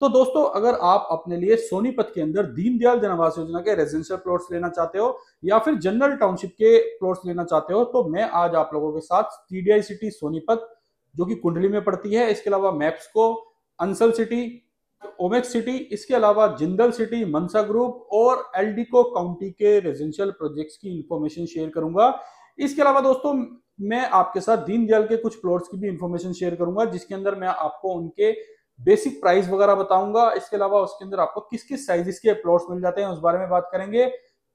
तो दोस्तों, अगर आप अपने लिए सोनीपत के अंदर दीनदयाल जन आवास योजना के रेजिडेंशियल प्लॉट्स लेना चाहते हो या फिर जनरल टाउनशिप के प्लॉट्स लेना चाहते हो, तो मैं आज आप लोगों के साथ टीडीआई सिटी सोनीपत, जो कि कुंडली में पड़ती है, इसके अलावा मैप्सको, अंसल सिटी, ओमेक्स सिटी, इसके अलावा जिंदल सिटी, मनसा ग्रुप और एलडीको काउंटी के रेजिडेंशियल प्रोजेक्ट्स की इंफॉर्मेशन शेयर करूंगा। इसके अलावा दोस्तों, मैं आपके साथ दीनदयाल के कुछ प्लॉट्स की भी इंफॉर्मेशन शेयर करूंगा, जिसके अंदर मैं आपको उनके बेसिक प्राइस वगैरह बताऊंगा। इसके अलावा उसके अंदर आपको किस किस साइजेस के प्लॉट्स मिल जाते हैं उस बारे में बात करेंगे।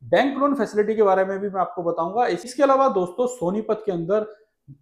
बैंक लोन फैसिलिटी के बारे में भी मैं आपको बताऊंगा। इसके अलावा दोस्तों, सोनीपत के अंदर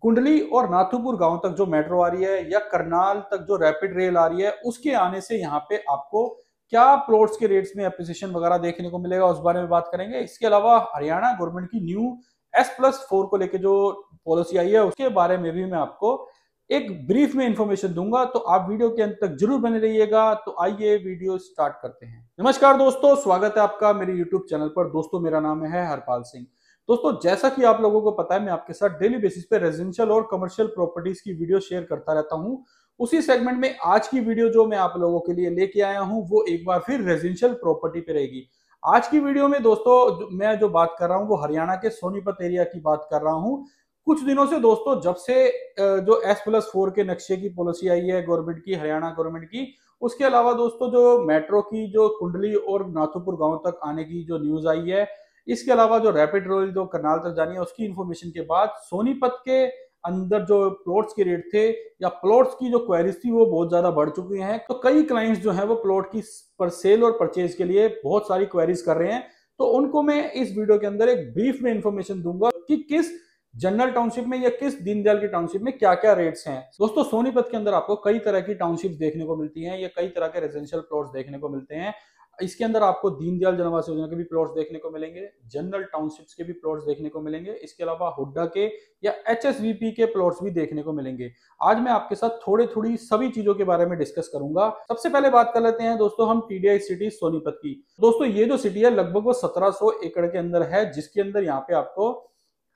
कुंडली और नाथुपुर गांव तक जो मेट्रो आ रही है या करनाल तक जो रैपिड रेल आ रही है, उसके आने से यहाँ पे आपको क्या प्लॉट्स के रेट्स में एप्रिसिएशन वगैरह देखने को मिलेगा, उस बारे में बात करेंगे। इसके अलावा हरियाणा गवर्नमेंट की न्यू S+4 को लेकर जो पॉलिसी आई है, उसके बारे में भी मैं आपको एक ब्रीफ में इंफॉर्मेशन दूंगा। तो आप वीडियो के अंत तक जरूर बने रहिएगा। तो आइए वीडियो स्टार्ट करते हैं। नमस्कार दोस्तों, स्वागत है आपका मेरे यूट्यूब चैनल पर। दोस्तों, मेरा नाम है हरपाल सिंह। दोस्तों, जैसा कि आप लोगों को पता है, मैं आपके साथ डेली बेसिस पे रेजिडेंशियल और कमर्शियल प्रॉपर्टीज की वीडियो शेयर करता रहता हूं। उसी सेगमेंट में आज की वीडियो जो मैं आप लोगों के लिए लेके आया हूं, वो एक बार फिर रेजिडेंशियल प्रॉपर्टी पे रहेगी। आज की वीडियो में दोस्तों, मैं जो बात कर रहा हूं वो हरियाणा के सोनीपत एरिया की बात कर रहा हूं। कुछ दिनों से दोस्तों, जब से जो S+4 के नक्शे की पॉलिसी आई है गवर्नमेंट की, हरियाणा गवर्नमेंट की, उसके अलावा दोस्तों जो मेट्रो की जो कुंडली और नाथुपुर गांव तक आने की जो न्यूज आई है, इसके अलावा जो रैपिड रेल जो करनाल तक जानी है, उसकी इंफॉर्मेशन के बाद सोनीपत के अंदर जो प्लॉट्स के रेट थे या प्लॉट्स की जो क्वेरीज थी, वो बहुत ज्यादा बढ़ चुकी हैं। तो कई क्लाइंट्स जो है वो प्लॉट की पर सेल और परचेज के लिए बहुत सारी क्वेरीज कर रहे हैं। तो उनको मैं इस वीडियो के अंदर एक ब्रीफ में इंफॉर्मेशन दूंगा कि किस जनरल टाउनशिप में या किस दीनदयाल की टाउनशिप में क्या क्या रेट्स हैं। दोस्तों, सोनीपत के अंदर आपको कई तरह की टाउनशिप देखने को मिलती हैं या कई तरह के रेजिडेंशियल प्लॉट्स देखने को मिलते हैं। इसके अंदर आपको दीनदयाल जन आवास योजना के भी प्लॉट्स देखने को मिलेंगे, जनरल टाउनशिप्स के भी प्लॉट्स देखने को मिलेंगे, इसके अलावा हुड्डा के या HSVP के प्लॉट्स भी देखने को मिलेंगे। आज मैं आपके साथ थोड़ी थोड़ी सभी चीजों के बारे में डिस्कस करूंगा। सबसे पहले बात कर लेते हैं दोस्तों हम टीडीआई सिटी सोनीपत की। दोस्तों, ये जो सिटी है लगभग वो 1700 एकड़ के अंदर है, जिसके अंदर यहाँ पे आपको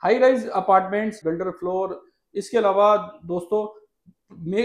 high rise apartments, builder floor, इसके अलावा दोस्तों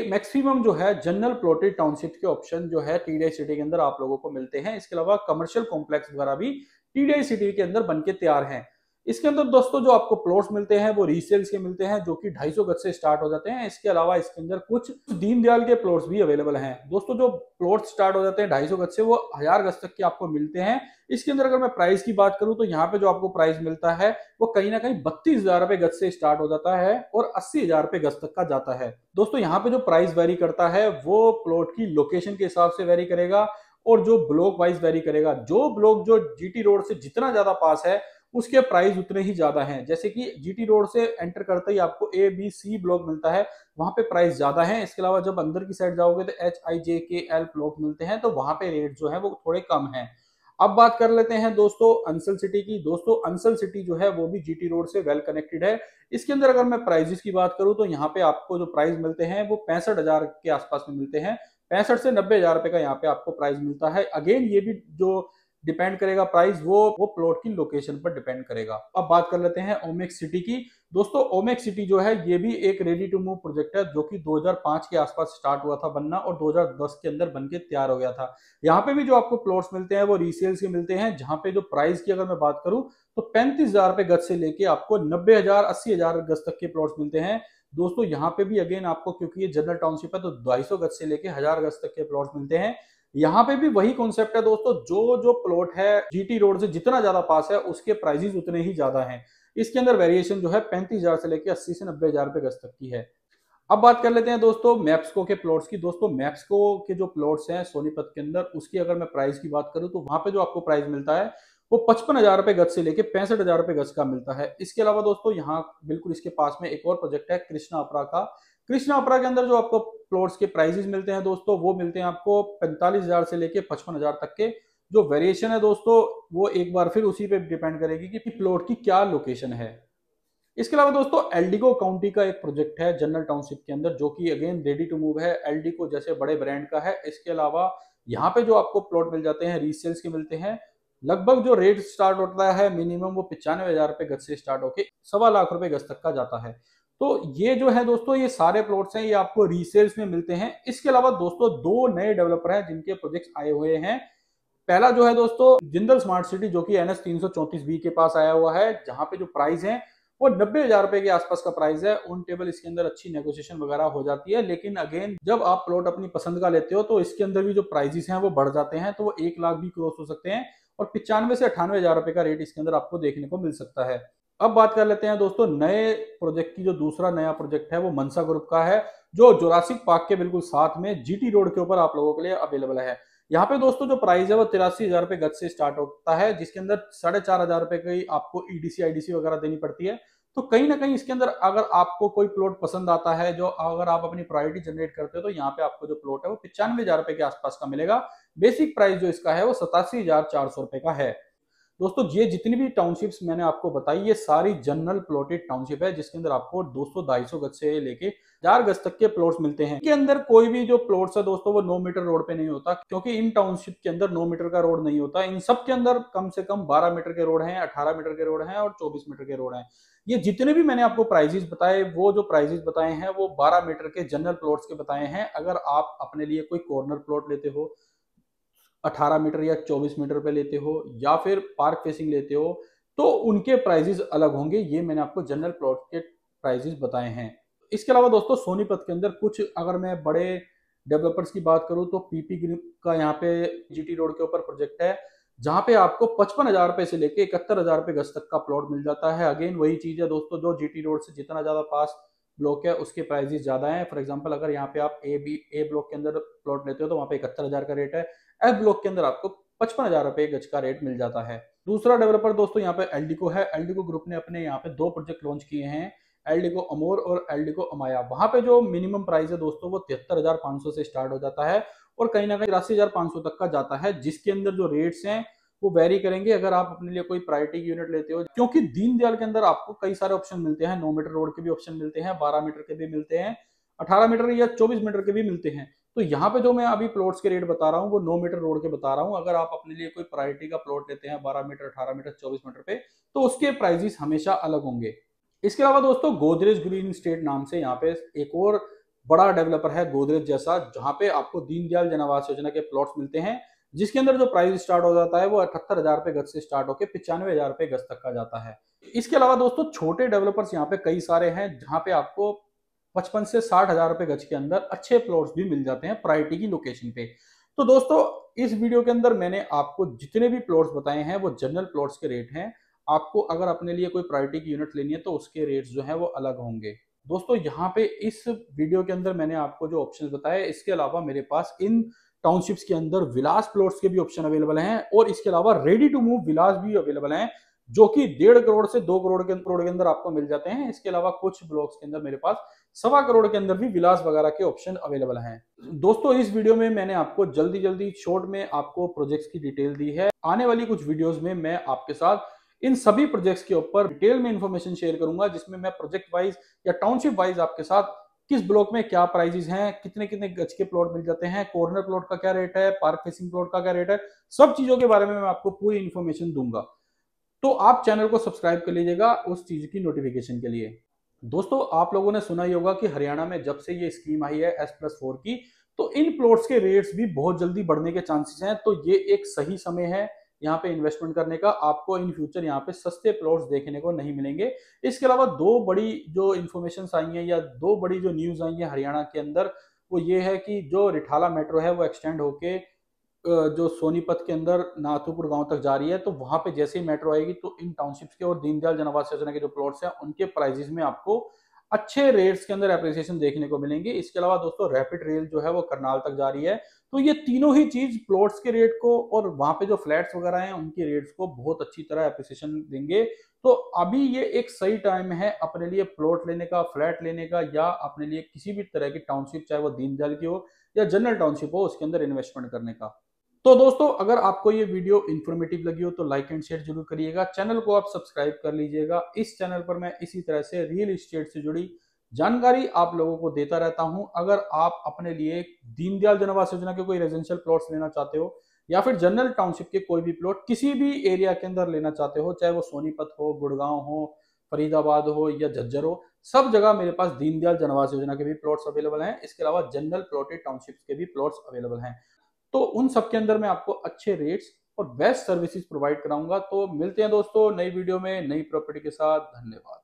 मैक्सिमम जो है जनरल प्लॉटेड टाउनशिप के ऑप्शन जो है टीडीआई सिटी के अंदर आप लोगों को मिलते हैं। इसके अलावा कमर्शियल कॉम्प्लेक्स वगैरह भी टीडीआई सिटी के अंदर बनके तैयार हैं। इसके अंदर दोस्तों जो आपको प्लॉट्स मिलते हैं वो रीसेल्स के मिलते हैं, जो कि 250 गज से स्टार्ट हो जाते हैं। इसके अलावा इसके अंदर कुछ दीनदयाल के प्लॉट्स भी अवेलेबल हैं। दोस्तों, जो प्लॉट स्टार्ट हो जाते हैं 250 गज से, वो 1000 गज तक के आपको मिलते हैं। इसके अंदर अगर मैं प्राइस की बात करूं, तो यहाँ पे जो आपको प्राइस मिलता है वो कहीं ना कहीं 32,000 रुपए गज से स्टार्ट हो जाता है और 80,000 रुपए गज तक का जाता है। दोस्तों, यहाँ पे जो प्राइस वेरी करता है वो प्लॉट की लोकेशन के हिसाब से वेरी करेगा और जो ब्लॉक वाइज वेरी करेगा। जो ब्लॉक जो जीटी रोड से जितना ज्यादा पास है, उसके प्राइस उतने ही ज्यादा हैं। जैसे कि जीटी रोड से एंटर करते ही आपको A B C ब्लॉक मिलता है, वहां पे प्राइस ज्यादा है। इसके अलावा जब अंदर की साइड जाओगे तो HIJKL ब्लॉक मिलते हैं, तो वहां पे रेट जो है वो थोड़े कम है। अब बात कर लेते हैं दोस्तों अंसल सिटी की। दोस्तों, अंसल सिटी जो है वो भी जीटी रोड से वेल कनेक्टेड है। इसके अंदर अगर मैं प्राइजेस की बात करूं, तो यहाँ पे आपको जो प्राइस मिलते हैं वो 65,000 के आसपास में मिलते हैं। 65 से 90,000 रुपए का यहाँ पे आपको प्राइस मिलता है। अगेन ये भी जो डिपेंड करेगा प्राइस, वो प्लॉट की लोकेशन पर डिपेंड करेगा। अब बात कर लेते हैं ओमेक्स सिटी की। दोस्तों, ओमेक्स सिटी जो है ये भी एक रेडी टू मूव प्रोजेक्ट है, जो कि 2005 के आसपास स्टार्ट हुआ था बनना और 2010 के अंदर बनके तैयार हो गया था। यहाँ पे भी जो आपको प्लॉट्स मिलते हैं वो रीसेल्स के मिलते हैं, जहां पे जो प्राइस की अगर मैं बात करूं, तो 35,000 रुपए गज से लेके आपको 90,000 80,000 गज तक के प्लॉट्स मिलते हैं। दोस्तों, यहाँ पे भी अगेन आपको, क्योंकि ये जनरल टाउनशिप है, तो 250 गज से लेके 1000 गज तक के प्लॉट्स मिलते हैं। यहाँ पे भी वही कॉन्सेप्ट है दोस्तों, जो जो प्लॉट है जीटी रोड से जितना ज्यादा पास है, उसके प्राइजेस उतने ही ज्यादा हैं। इसके अंदर वेरिएशन जो है 35,000 से लेके 80 से 90,000 रुपए गज तक की है। अब बात कर लेते हैं दोस्तों मैप्सको के प्लॉट्स की। दोस्तों, मैप्सको के जो प्लॉट्स हैं सोनीपत के अंदर, उसकी अगर मैं प्राइस की बात करूं, तो वहां पे जो आपको प्राइस मिलता है वो 55,000 रुपए गज से लेके 65,000 रुपए गज का मिलता है। इसके अलावा दोस्तों, यहाँ बिल्कुल इसके पास में एक और प्रोजेक्ट है कृष्णा अपरा का। कृष्णा अपरा के अंदर जो आपको प्लॉट्स के प्राइसेस मिलते हैं दोस्तों, वो मिलते हैं आपको 45,000 से लेके 55,000 तक के। जो वेरिएशन है दोस्तों, वो एक बार फिर उसी पे डिपेंड करेगी कि प्लॉट की क्या लोकेशन है। इसके अलावा दोस्तों, एलडीको काउंटी का एक प्रोजेक्ट है जनरल टाउनशिप के अंदर, जो कि अगेन रेडी टू मूव है। एलडीको जैसे बड़े ब्रांड का है। इसके अलावा यहाँ पे जो आपको प्लॉट मिल जाते हैं रीसेल्स के मिलते हैं। लगभग जो रेट स्टार्ट होता है मिनिमम, वो 95,000 रुपए गज से स्टार्ट होके 1.25 लाख रुपए गज तक का जाता है। तो ये जो है दोस्तों, ये सारे प्लॉट्स हैं, ये आपको रीसेल्स में मिलते हैं। इसके अलावा दोस्तों दो नए डेवलपर हैं जिनके प्रोजेक्ट्स आए हुए हैं। पहला जो है दोस्तों जिंदल स्मार्ट सिटी, जो कि NS 334B के पास आया हुआ है, जहां पे जो प्राइस है वो 90,000 रुपए के आसपास का प्राइस है। ऑन टेबल इसके अंदर अच्छी नेगोशिएशन वगैरह हो जाती है, लेकिन अगेन जब आप प्लॉट अपनी पसंद का लेते हो तो इसके अंदर भी जो प्राइजेस हैं वो बढ़ जाते हैं, तो वो 1 लाख भी क्रॉस हो सकते हैं और 95 से 98,000 रुपए का रेट इसके अंदर आपको देखने को मिल सकता है। अब बात कर लेते हैं दोस्तों नए प्रोजेक्ट की। जो दूसरा नया प्रोजेक्ट है वो मनसा ग्रुप का है, जो जुरासिक पार्क के बिल्कुल साथ में GT रोड के ऊपर आप लोगों के लिए अवेलेबल है। यहाँ पे दोस्तों जो प्राइस है वो 83,000 रुपए गज से स्टार्ट होता है, जिसके अंदर 4,500 रुपए की आपको EDC IDC वगैरह देनी पड़ती है। तो कहीं ना कहीं इसके अंदर अगर आपको कोई प्लॉट पसंद आता है, जो अगर आप अपनी प्रायोरिटी जनरेट करते हो, तो यहाँ पे आपको जो प्लॉट है वो 95,000 रुपए के आसपास का मिलेगा। बेसिक प्राइस जो इसका है वो 87,400 रुपए का है। दोस्तों ये जितनी भी टाउनशिप्स मैंने आपको बताई, ये सारी जनरल प्लॉटेड टाउनशिप है, जिसके अंदर आपको 200-250 गज से लेके 4 गज तक के प्लॉट्स मिलते हैं। इनके अंदर कोई भी जो प्लॉट्स है दोस्तों वो 9 मीटर रोड पे नहीं होता, क्योंकि इन टाउनशिप के अंदर 9 मीटर का रोड नहीं होता। इन सब के अंदर कम से कम 12 मीटर के रोड हैं, 18 मीटर के रोड हैं और 24 मीटर के रोड हैं। ये जितने भी मैंने आपको प्राइजेस बताए, वो जो प्राइजेस बताए हैं वो 12 मीटर के जनरल प्लॉट्स के बताए हैं। अगर आप अपने लिए कोई कॉर्नर प्लॉट लेते हो 18 मीटर या 24 मीटर पे लेते हो, या फिर पार्क फेसिंग लेते हो, तो उनके प्राइजेस अलग होंगे। ये मैंने आपको जनरल प्लॉट के प्राइजेस बताए हैं। इसके अलावा दोस्तों सोनीपत के अंदर कुछ अगर मैं बड़े डेवलपर्स की बात करूं, तो PP ग्रुप का यहाँ पे GT रोड के ऊपर प्रोजेक्ट है, जहां पे आपको 55,000 रुपए से लेके 71,000 रुपए गज तक का प्लॉट मिल जाता है। अगेन वही चीज है दोस्तों, जो GT रोड से जितना ज्यादा पास ब्लॉक है उसके प्राइजेस ज्यादा हैं। फॉर एग्जांपल अगर यहाँ पे आप ए ब्लॉक के अंदर प्लॉट लेते हो तो वहाँ पे 71,000 का रेट है। F ब्लॉक के अंदर आपको 55,000 रुपए गज का रेट मिल जाता है। दूसरा डेवलपर दोस्तों यहाँ पे एल्डिको है। एल्डिको ग्रुप ने अपने यहाँ पे 2 प्रोजेक्ट लॉन्च किए हैं, एल्डिको अमोर और एल्डिको अमाया। वहां पे जो मिनिमम प्राइस है दोस्तों वो 73,500 से स्टार्ट हो जाता है और कहीं ना कहीं 83,500 तक का जाता है, जिसके अंदर जो रेट्स हैं वो वेरी करेंगे अगर आप अपने लिए कोई प्रायोरिटी यूनिट लेते हो। क्योंकि दीनदयाल के अंदर आपको कई सारे ऑप्शन मिलते हैं, 9 मीटर रोड के भी ऑप्शन मिलते हैं, 12 मीटर के भी मिलते हैं, 18 मीटर या 24 मीटर के भी मिलते हैं। तो यहाँ पे जो मैं अभी प्लॉट्स के रेट बता रहा हूँ वो 9 मीटर रोड के बता रहा हूँ। अगर आप अपने लिए कोई प्रायोरिटी का प्लॉट लेते हैं 12 मीटर, 18 मीटर, 24 मीटर पे, तो उसके प्राइजेस हमेशा अलग होंगे। इसके अलावा दोस्तों गोदरेज ग्रीन स्टेट नाम से यहाँ पे एक और बड़ा डेवलपर है गोदरेज जैसा, जहां पे आपको दीनदयाल जन आवास योजना के प्लॉट्स मिलते हैं, जिसके अंदर जो प्राइस स्टार्ट हो जाता है वो 78,000 रुपए गज से स्टार्ट होकर 95,000 रुपए गज तक का जाता है। इसके अलावा दोस्तों छोटे डेवलपर्स यहाँ पे कई सारे हैं, जहां पे आपको 55 से 60,000 रुपए गज के अंदर अच्छे प्लॉट्स भी मिल जाते हैं प्रायोरिटी की लोकेशन पे। तो दोस्तों इस वीडियो के अंदर मैंने आपको जितने भी प्लॉट्स बताए हैं वो जनरल प्लॉट्स के रेट हैं। आपको अगर अपने लिए कोई प्रायोरिटी की यूनिट लेनी है तो उसके रेट्स जो है वो अलग होंगे। दोस्तों यहाँ पे इस वीडियो के अंदर मैंने आपको जो ऑप्शंस बताए, इसके अलावा मेरे पास इन टाउनशिप्स के अंदर विलास प्लॉट्स के भी ऑप्शन अवेलेबल हैं और इसके अलावा रेडी टू मूव विलास भी अवेलेबल हैं, जो कि 1.5 करोड़ से 2 करोड़ के अंदर आपको मिल जाते हैं। इसके अलावा कुछ ब्लॉक्स के अंदर मेरे पास 1.25 करोड़ के अंदर भी विलास वगैरह के ऑप्शन अवेलेबल हैं। दोस्तों इस वीडियो में मैंने आपको जल्दी शॉर्ट में आपको प्रोजेक्ट्स की डिटेल दी है। आने वाली कुछ वीडियोस में मैं आपके साथ इन सभी प्रोजेक्ट्स के ऊपर डिटेल में इंफॉर्मेशन शेयर करूंगा, जिसमें मैं प्रोजेक्ट वाइज या टाउनशिप वाइज आपके साथ किस ब्लॉक में क्या प्राइजेस हैं, कितने कितने गज के प्लॉट मिल जाते हैं, कॉर्नर प्लॉट का क्या रेट है, पार्क फेसिंग प्लॉट का क्या रेट है, सब चीजों के बारे में मैं आपको पूरी इंफॉर्मेशन दूंगा। तो आप चैनल को सब्सक्राइब कर लीजिएगा उस चीज की नोटिफिकेशन के लिए। दोस्तों आप लोगों ने सुना ही होगा कि हरियाणा में जब से ये स्कीम आई है S+4 की, तो इन प्लॉट्स के रेट्स भी बहुत जल्दी बढ़ने के चांसेस हैं। तो ये एक सही समय है यहाँ पे इन्वेस्टमेंट करने का। आपको इन फ्यूचर यहाँ पे सस्ते प्लॉट्स देखने को नहीं मिलेंगे। इसके अलावा 2 बड़ी जो इन्फॉर्मेशन आई है या 2 बड़ी जो न्यूज आई है हरियाणा के अंदर, वो ये है कि जो रिठाला मेट्रो है वो एक्सटेंड होके जो सोनीपत के अंदर नाथुपुर गांव तक जा रही है। तो वहां पे जैसे ही मेट्रो आएगी तो इन टाउनशिप्स के और दीनदयाल जन आवास योजना के जो प्लॉट्स हैं उनके प्राइजेस में आपको अच्छे रेट्स के अंदर एप्रिसिएशन देखने को मिलेंगे। इसके अलावा दोस्तों रैपिड रेल जो है वो करनाल तक जा रही है। तो ये तीनों ही चीज प्लॉट्स के रेट को और वहां पे जो फ्लैट्स वगैरह हैं उनके रेट्स को बहुत अच्छी तरह एप्रिसिएशन देंगे। तो अभी ये एक सही टाइम है अपने लिए प्लॉट लेने का, फ्लैट लेने का, या अपने लिए किसी भी तरह की टाउनशिप, चाहे वो दीनदयाल की हो या जनरल टाउनशिप हो, उसके अंदर इन्वेस्टमेंट करने का। तो दोस्तों अगर आपको ये वीडियो इन्फॉर्मेटिव लगी हो तो लाइक एंड शेयर जरूर करिएगा। चैनल को आप सब्सक्राइब कर लीजिएगा। इस चैनल पर मैं इसी तरह से रियल एस्टेट से जुड़ी जानकारी आप लोगों को देता रहता हूं। अगर आप अपने लिए दीनदयाल जन आवास योजना के कोई रेजिडेंशियल प्लॉट्स लेना चाहते हो या फिर जनरल टाउनशिप के कोई भी प्लॉट किसी भी एरिया के अंदर लेना चाहते हो, चाहे वो सोनीपत हो, गुड़गांव हो, फरीदाबाद हो या झज्जर हो, सब जगह मेरे पास दीनदयाल जनावास योजना के भी प्लॉट्स अवेलेबल हैं। इसके अलावा जनरल प्लॉटेड टाउनशिप्स के भी प्लॉट्स अवेलेबल हैं। तो उन सब के अंदर मैं आपको अच्छे रेट्स और बेस्ट सर्विसेज प्रोवाइड कराऊंगा। तो मिलते हैं दोस्तों नई वीडियो में नई प्रॉपर्टी के साथ। धन्यवाद।